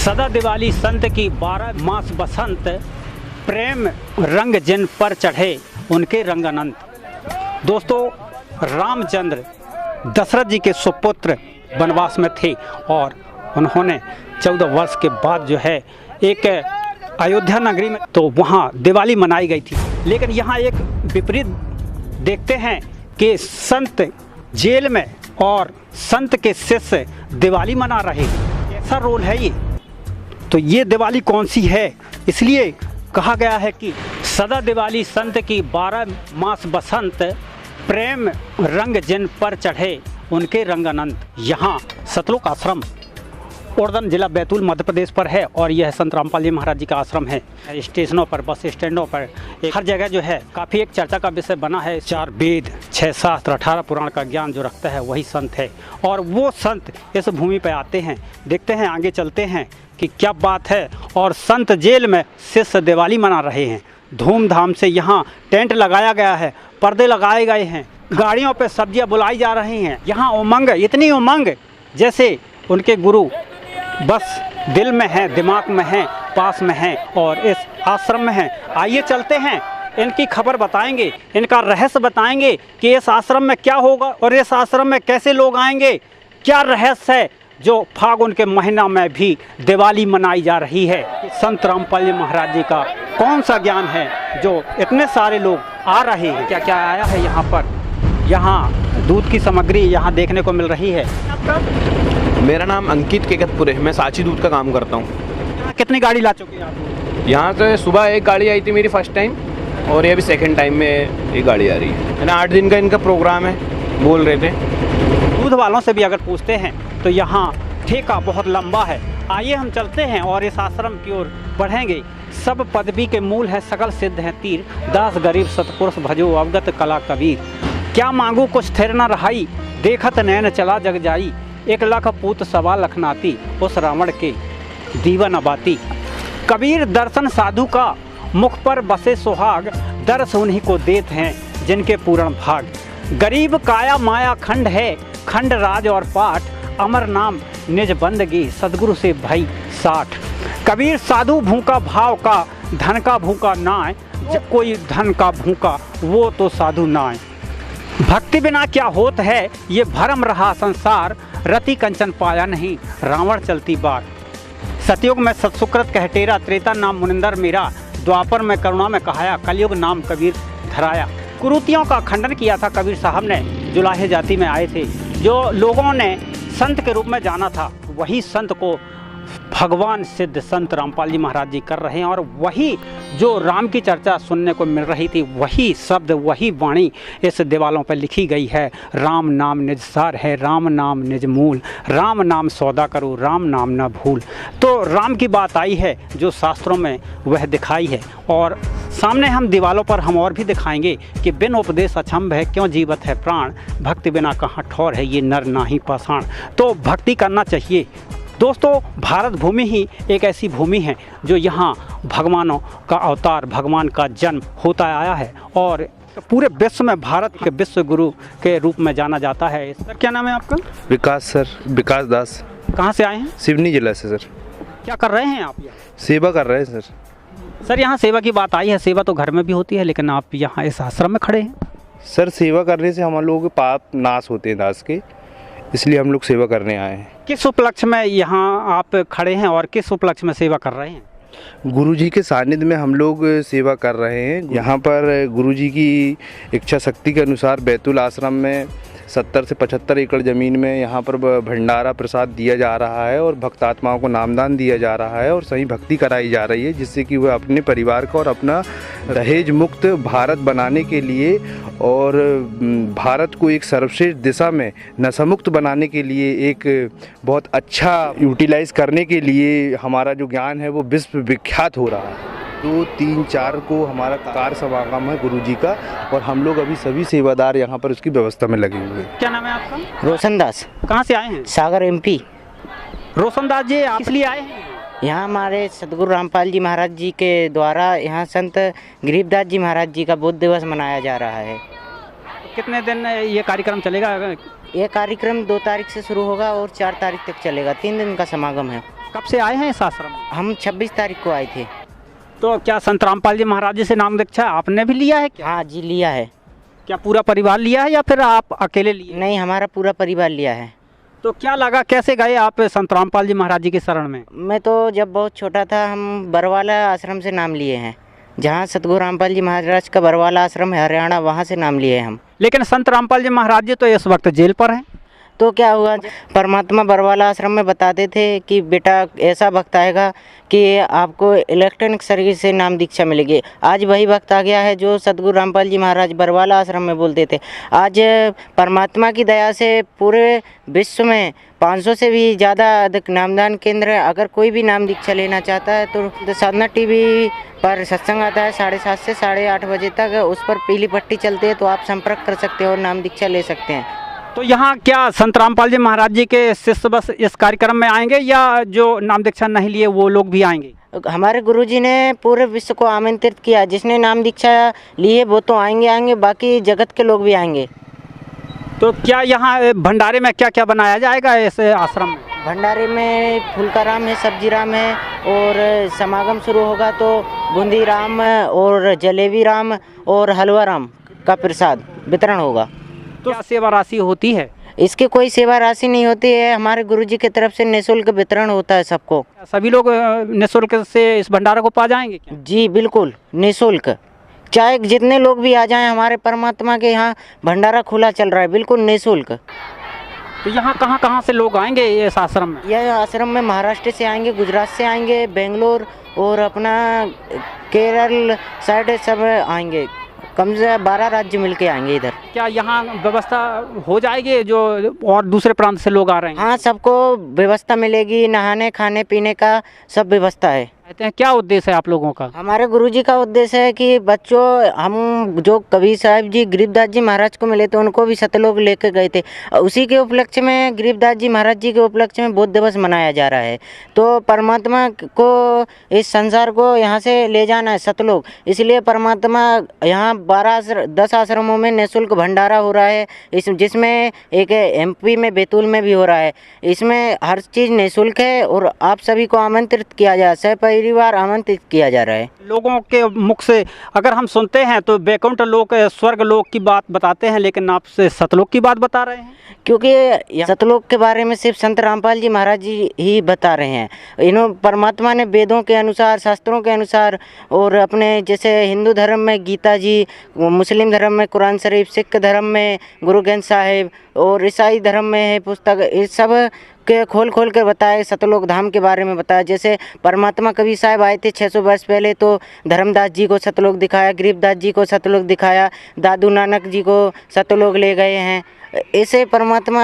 सदा दिवाली संत की 12 मास बसंत, प्रेम रंग जिन पर चढ़े उनके रंग अनंत। दोस्तों, रामचंद्र दशरथ जी के सुपुत्र वनवास में थे और उन्होंने 14 वर्ष के बाद जो है एक अयोध्या नगरी में तो वहाँ दिवाली मनाई गई थी। लेकिन यहाँ एक विपरीत देखते हैं कि संत जेल में और संत के शिष्य दिवाली मना रहे हैं। कैसा रोल है ये? तो ये दिवाली कौन सी है? इसलिए कहा गया है कि सदा दिवाली संत की 12 मास बसंत, प्रेम रंग जिन पर चढ़े उनके रंग अनंत। यहाँ सतलोक आश्रम ओरदन जिला बैतूल मध्य प्रदेश पर है और यह संत रामपाल जी महाराज जी का आश्रम है। स्टेशनों पर, बस स्टैंडों पर, हर जगह जो है काफ़ी एक चर्चा का विषय बना है। 4 वेद, 6 शास्त्र, 18 पुराण का ज्ञान जो रखता है वही संत है और वो संत इस भूमि पर आते हैं। देखते हैं, आगे चलते हैं कि क्या बात है। और संत जेल में शिष्य दिवाली मना रहे हैं। धूमधाम से यहाँ टेंट लगाया गया है, पर्दे लगाए गए हैं, गाड़ियों पर सब्जियाँ बुलाई जा रही हैं। यहाँ उमंग, इतनी उमंग जैसे उनके गुरु बस दिल में है, दिमाग में है, पास में है और इस आश्रम में है। आइए चलते हैं, इनकी खबर बताएंगे, इनका रहस्य बताएंगे कि इस आश्रम में क्या होगा और इस आश्रम में कैसे लोग आएंगे। क्या रहस्य है जो फागुन के महीना में भी दिवाली मनाई जा रही है। संत रामपाल जी महाराज जी का कौन सा ज्ञान है जो इतने सारे लोग आ रहे हैं। क्या क्या आया है यहाँ पर। यहाँ दूध की सामग्री यहाँ देखने को मिल रही है। मेरा नाम अंकित केकतपुर है, मैं साची दूध का काम करता हूँ। कितनी गाड़ी ला चुके हैं आप? यहाँ से सुबह एक गाड़ी आई थी मेरी फर्स्ट टाइम और ये अभी सेकंड टाइम में एक गाड़ी आ रही है ना। 8 दिन का इनका प्रोग्राम है बोल रहे थे। दूध वालों से भी अगर पूछते हैं तो यहाँ ठेका बहुत लंबा है। आइए हम चलते हैं और इस आश्रम की ओर बढ़ेंगे। सब पदवी के मूल है, सकल सिद्ध है तीर, दास गरीब सतपुरुष भजो अवगत कला कबीर। क्या मांगू कुछ थिर न रहाई, देखत नैन चला जग जाई, 1 लाख पूत सवा लखनाती, उस रावण के दीवन अबाती। कबीर दर्शन साधु का, मुख पर बसे सुहाग, दर्श उन्हीं को देत हैं जिनके पूर्ण भाग। गरीब काया माया खंड है, खंड राज और पाठ, अमर नाम निज बंदगी, सदगुरु से भई 60। कबीर साधु भूखा भाव का, धन का भूखा नाय, जब कोई धन का भूखा वो तो साधु नाय। भक्ति बिना क्या होत है, ये भरम रहा संसार, रति कंचन पाया नहीं, रावण चलती बार। सतयुग में सत्सुकृत कहटेरा, त्रेता नाम मुनिंदर मेरा, द्वापर में करुणा में कहाया, कलयुग नाम कबीर धराया। कुरीतियों का खंडन किया था कबीर साहब ने। जुलाहे जाति में आए थे, जो लोगों ने संत के रूप में जाना था, वही संत को भगवान सिद्ध संत रामपाल जी महाराज जी कर रहे हैं। और वही जो राम की चर्चा सुनने को मिल रही थी, वही शब्द, वही वाणी इस दीवालों पर लिखी गई है। राम नाम निज सार है, राम नाम निज मूल, राम नाम सौदा करो, राम नाम न भूल। तो राम की बात आई है जो शास्त्रों में वह दिखाई है। और सामने हम दीवालों पर हम और भी दिखाएंगे कि बिन उपदेश अछम्भ है, क्यों जीवत है प्राण, भक्ति बिना कहाँ ठौर है, ये नर नाही पाषाण। तो भक्ति करना चाहिए। दोस्तों, भारत भूमि ही एक ऐसी भूमि है जो यहाँ भगवानों का अवतार, भगवान का जन्म होता आया है और पूरे विश्व में भारत के विश्व गुरु के रूप में जाना जाता है। सर, क्या नाम है आपका? विकास सर, विकास दास। कहाँ से आए हैं? सिवनी जिला से सर। क्या कर रहे हैं आप यहाँ? सेवा कर रहे हैं सर। सर, यहाँ सेवा की बात आई है। सेवा तो घर में भी होती है, लेकिन आप यहाँ इस आश्रम में खड़े हैं। सर, सेवा करने से हम लोगों के पाप नाश होते हैं दास के, इसलिए हम लोग सेवा करने आए हैं। किस उपलक्ष्य में यहाँ आप खड़े हैं और किस उपलक्ष्य में सेवा कर रहे हैं? गुरुजी के सानिध्य में हम लोग सेवा कर रहे हैं। यहाँ पर गुरुजी की इच्छा शक्ति के अनुसार बैतूल आश्रम में 70 से 75 एकड़ ज़मीन में यहाँ पर भंडारा प्रसाद दिया जा रहा है और भक्तात्माओं को नामदान दिया जा रहा है और सही भक्ति कराई जा रही है, जिससे कि वह अपने परिवार का और अपना दहेज मुक्त भारत बनाने के लिए और भारत को एक सर्वश्रेष्ठ दिशा में नशामुक्त बनाने के लिए एक बहुत अच्छा यूटिलाइज़ करने के लिए हमारा जो ज्ञान है वो विश्व विख्यात हो रहा है। 2, 3, 4 को हमारा कार्य समागम है गुरुजी का और हम लोग अभी सभी सेवादार यहाँ पर उसकी व्यवस्था में लगे हुए हैं। क्या नाम है आपका? रोशन दास। कहाँ से आए हैं? सागर एमपी। रोशन दास जी, आप किस लिए आए हैं? यहाँ हमारे सदगुरु रामपाल जी महाराज जी के द्वारा यहाँ संत गरीबदास जी महाराज जी का बुद्ध दिवस मनाया जा रहा है। कितने दिन ये कार्यक्रम चलेगा? ये कार्यक्रम 2 तारीख से शुरू होगा और 4 तारीख तक चलेगा। 3 दिन का समागम है। कब से आए हैं इस आश्रम में? हम 26 तारीख को आए थे। तो क्या संत रामपाल जी महाराज जी से नाम दीक्षा आपने भी लिया है क्या? हाँ जी, लिया है। क्या पूरा परिवार लिया है या फिर आप अकेले लिए? नहीं, हमारा पूरा परिवार लिया है। तो क्या लगा, कैसे गए आप संत रामपाल जी महाराज जी के शरण में? मैं तो जब बहुत छोटा था, हम बरवाला आश्रम से नाम लिए हैं। जहाँ सतगुरु रामपाल जी महाराज का बरवाला आश्रम है हरियाणा, वहाँ से नाम लिए हैं हम। लेकिन संत रामपाल जी महाराज जी तो इस वक्त जेल पर हैं। तो क्या हुआ, परमात्मा बरवाला आश्रम में बताते थे कि बेटा ऐसा वक्त आएगा कि आपको इलेक्ट्रॉनिक सर्विस से नाम दीक्षा मिलेगी। आज वही वक्त आ गया है जो सतगुरु रामपाल जी महाराज बरवाला आश्रम में बोलते थे। आज परमात्मा की दया से पूरे विश्व में 500 से भी ज़्यादा अधिक नामदान केंद्र है। अगर कोई भी नाम दीक्षा लेना चाहता है तो साधना टीवी पर सत्संग आता है 7:30 से 8:30 बजे तक, उस पर पीली पट्टी चलती है, तो आप संपर्क कर सकते हो और नाम दीक्षा ले सकते हैं। तो यहाँ क्या संत रामपाल जी महाराज जी के शिष्य बस इस कार्यक्रम में आएंगे या जो नाम दीक्षा नहीं लिए वो लोग भी आएंगे? हमारे गुरुजी ने पूरे विश्व को आमंत्रित किया। जिसने नाम दीक्षा ली है वो तो आएंगे, बाकी जगत के लोग भी आएंगे। तो क्या यहाँ भंडारे में क्या क्या बनाया जाएगा इस आश्रम में? भंडारे में फुल्का राम है, सब्जी राम है, और समागम शुरू होगा तो बूंदी राम और जलेबी राम और हलवा राम का प्रसाद वितरण होगा। तो क्या सेवा राशि होती है? इसकी कोई सेवा राशि नहीं होती है, हमारे गुरुजी की तरफ से निःशुल्क वितरण होता है सबको। सभी लोग निःशुल्क से इस भंडारा को पा जाएंगे क्या? जी बिल्कुल निःशुल्क, चाहे जितने लोग भी आ जाएं, हमारे परमात्मा के यहाँ भंडारा खुला चल रहा है, बिल्कुल निःशुल्क। तो यहाँ कहाँ कहाँ से लोग आएंगे इस आश्रम में? यह आश्रम में महाराष्ट्र से आएंगे, गुजरात से आएंगे, बेंगलोर और अपना केरल साइड सब आएंगे। कम से 12 राज्य मिलके आएंगे इधर। क्या यहाँ व्यवस्था हो जाएगी जो और दूसरे प्रांत से लोग आ रहे हैं? हाँ, सबको व्यवस्था मिलेगी, नहाने खाने पीने का सब व्यवस्था है। कहते हैं क्या उद्देश्य है आप लोगों का? हमारे गुरुजी का उद्देश्य है कि बच्चों, हम जो कबीर साहिब जी गरीबदास जी महाराज को मिले थे उनको भी सतलोक लेकर गए थे, उसी के उपलक्ष्य में गरीबदास जी महाराज जी के उपलक्ष्य में बुद्ध दिवस मनाया जा रहा है। तो परमात्मा को इस संसार को यहाँ से ले जाना है सतलोक, इसलिए परमात्मा यहाँ 10 आश्रमों में निःशुल्क भंडारा हो रहा है, जिसमें एक MP में बैतूल में भी हो रहा है। इसमें हर चीज़ निःशुल्क है और आप सभी को आमंत्रित किया जा, परिवार आमंत्रित किया जा रहा है। लोगों के मुख से अगर हम सुनते हैं तो वैकुंठ लोक, स्वर्ग लोक की बात बताते हैं, लेकिन आप से सतलोक की बात बता रहे हैं। क्योंकि सतलोक के बारे में सिर्फ संत रामपाल जी महाराज जी ही बता रहे हैं। इन्होंने परमात्मा ने वेदों के अनुसार, शास्त्रों के अनुसार, और अपने जैसे हिंदू धर्म में गीता जी, मुस्लिम धर्म में कुरान शरीफ, सिख धर्म में गुरु ग्रंथ साहिब और ईसाई धर्म में है पुस्तक, इस सब के खोल कर बताए, सतलोक धाम के बारे में बताया। जैसे परमात्मा कबीर साहब आए थे 600 वर्ष पहले तो धर्मदास जी को सतलोक दिखाया, गरीबदास जी को सतलोक दिखाया, दादू नानक जी को सतलोक ले गए हैं। ऐसे परमात्मा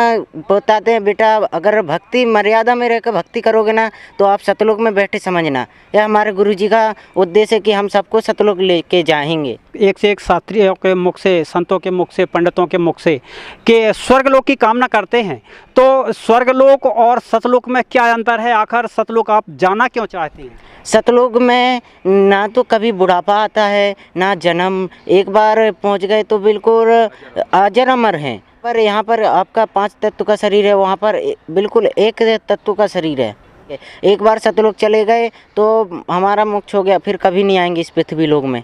बताते हैं बेटा अगर भक्ति मर्यादा में रहकर भक्ति करोगे ना तो आप सतलोक में बैठे समझना। यह हमारे गुरुजी का उद्देश्य है कि हम सबको सतलोक लेके जाएंगे। एक से एक शास्त्रियों के मुख से, संतों के मुख से, पंडितों के मुख से कि स्वर्गलोक की कामना करते हैं, तो स्वर्गलोक और सतलोक में क्या अंतर है? आखिर सतलोक आप जाना क्यों चाहते हैं? सतलोक में ना तो कभी बुढ़ापा आता है ना जन्म, एक बार पहुंच गए तो बिल्कुल अजर अमर हैं। पर यहाँ पर आपका 5 तत्व का शरीर है, वहाँ पर बिल्कुल एक तत्व का शरीर है। एक बार सतलोक चले गए तो हमारा मोक्ष हो गया, फिर कभी नहीं आएंगे इस पृथ्वी लोक में।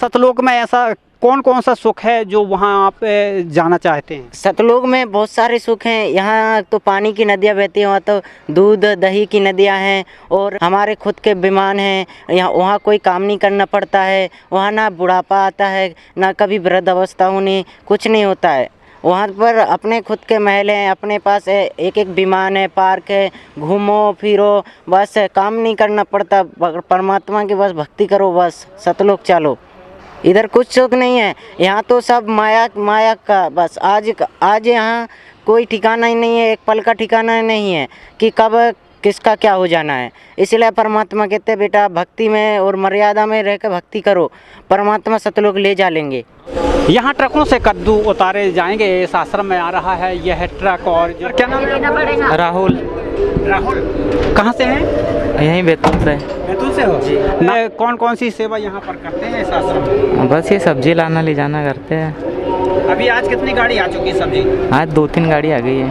सतलोक में ऐसा कौन कौन सा सुख है जो वहाँ आप जाना चाहते हैं? सतलोक में बहुत सारे सुख हैं। यहाँ तो पानी की नदियाँ बहती हैं, वहाँ तो दूध दही की नदियाँ हैं, और हमारे खुद के विमान हैं। यहाँ वहाँ कोई काम नहीं करना पड़ता है, वहाँ ना बुढ़ापा आता है ना कभी वृद्ध अवस्था होनी, कुछ नहीं होता है। वहाँ पर अपने खुद के महल हैं, अपने पास एक विमान है, पार्क है, घूमो फिरो, बस काम नहीं करना पड़ता, परमात्मा की बस भक्ति करो, बस सतलोक चलो। इधर कुछ सुख नहीं है, यहाँ तो सब माया का बस। आज यहाँ कोई ठिकाना ही नहीं है, एक पल का ठिकाना नहीं है कि कब किसका क्या हो जाना है। इसलिए परमात्मा कहते हैं बेटा भक्ति में और मर्यादा में रहकर भक्ति करो, परमात्मा सतलोक ले जा लेंगे। यहाँ ट्रकों से कद्दू उतारे जाएंगे, इस आश्रम में आ रहा है यह ट्रक। और क्या नाम है? राहुल। राहुल कहाँ से हैं? यहीं बैतूल से। बैतूल से हो जी। कौन कौन सी सेवा यहाँ पर करते हैं इस आश्रम में? बस ये सब्जी लाना ले जाना करते हैं। अभी आज कितनी गाड़ी आ चुकी है सब्जी? आज 2-3 गाड़ी आ गई है।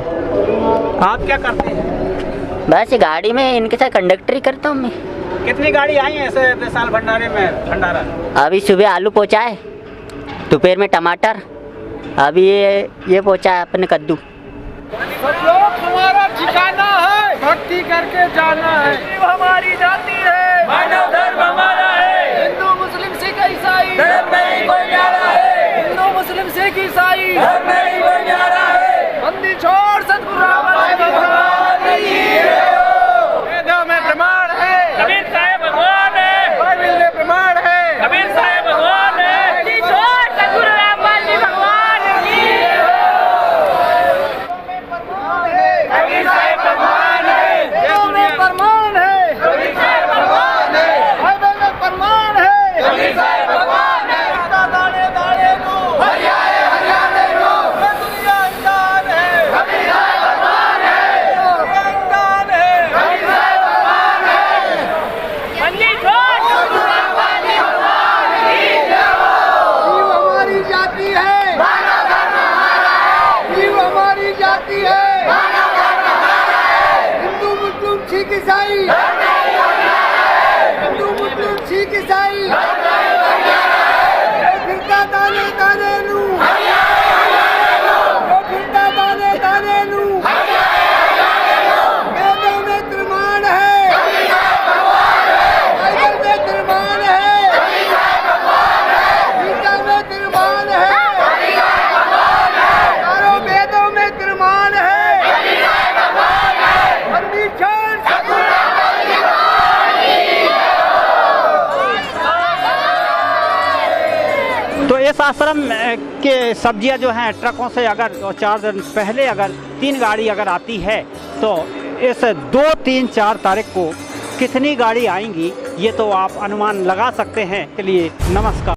आप क्या करते हैं? बस गाड़ी में इनके साथ कंडक्टरी करता हूँ मैं। कितनी गाड़ी आई है ऐसे साल भंडारे में? भंडारा अभी सुबह आलू पहुँचा है, दोपहर में टमाटर, अभी ये पहुँचा है अपने कद्दू। हमारा ठिकाना है, भक्ति करके जाना है, हमारी जाति है, मानव धर्म हमारा है, हिंदू मुस्लिम सिख ईसाई धर्म नहीं कोई न्यारा है, हिंदू मुस्लिम सिख ईसाई धर्म नहीं कोई न्यारा है, बंदी छोड़ सतगुरु रामदेव भगवान की वेदों में प्रमाण है, कबीर साहब भगवान है, बाइबल में प्रमाण है, कबीर साहब भगवान है, बंदी छोड़ सतगुरु रामदेव भगवान की कबीर साहब भगवान है, वेदों में प्रमाण है, कबीर साहब भगवान है, बाइबल में प्रमाण है, कबीर साहब भगवान है, दाने दाने को हरियाणे हरियाणे को दुनिया इंसान है, कबीर साहब भगवान है, इंसान है, कबीर साहब भगवान है, बंदी छोड़ सतगुरु रामदेव भगवान की जीव हमारी जाति है, मानव धर्म हमारा है, जीव हमारी जाति है, मानव धर्म हमारा है, हिंदू मुस्लिम सिख ईसाई धर्म नहीं कोई न्यारा है, हिंदू मुस्लिम सिख ईसाई धर्म नहीं कोई न्यारा है, फिरता दाने दाने नू हरियाणे हरियाणे नू, फिरता दाने दाने नू हरियाणे हरियाणे नू, वेदों में प्रमाण है, कबीर साहब भगवान है, बाइबल में प्रमाण है, कबीर साहब भगवान है, गीता में प्रमाण है, कबीर साहब भगवान है, चारों वेदों में प्रमाण है, कबीर साहब भगवान है, परमेश्वर सतगुरु रामदेव भगवान की तो इस आश्रम के सब्जियां जो हैं ट्रकों से अगर 4 दिन पहले अगर 3 गाड़ी अगर आती है तो इस 2, 3, 4 तारीख को कितनी गाड़ी आएंगी ये तो आप अनुमान लगा सकते हैं। के लिए नमस्कार।